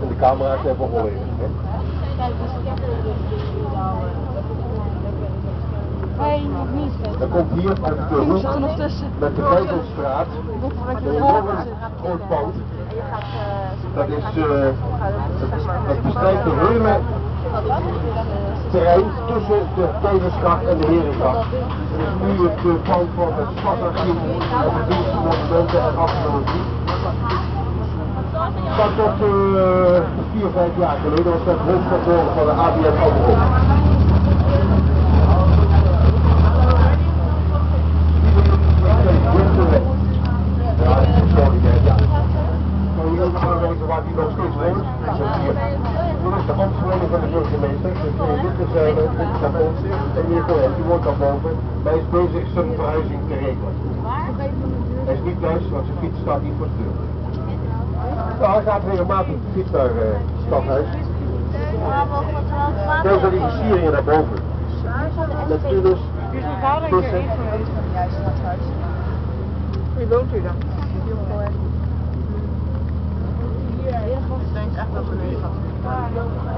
En de camera's hebben gehoord. Nee, nog niet. Dan komt hier uit de hoek met de Keitelstraat een enorm groot pand. Dat is het bestrijkt de hele terrein tussen de Keitelstraat en de Herengracht. Dat is nu het pand van het Stadsarchief op het dienst van monumenten en archeologie. Dat tot 4, 5 jaar geleden was dat hoofdkantoor van de ABN AMRO. Ja, dat is sorry, ja. Kan je ook nog aanwijzen waar die nog steeds woont? Dit is de ambtswoning van de burgemeester. Dus dit is van ons. En hier Cohen, die woont daar boven. Hij is bezig zijn verhuizing te regelen. Hij is niet thuis, want zijn fiets staat niet voor de deur. Nou, hij gaat regelmatig op de fiets naar het stadhuis. Kijk naar die versieringen naar boven. Met tunnels. Tussen. Wie woont u dan? Ik denk echt dat we nu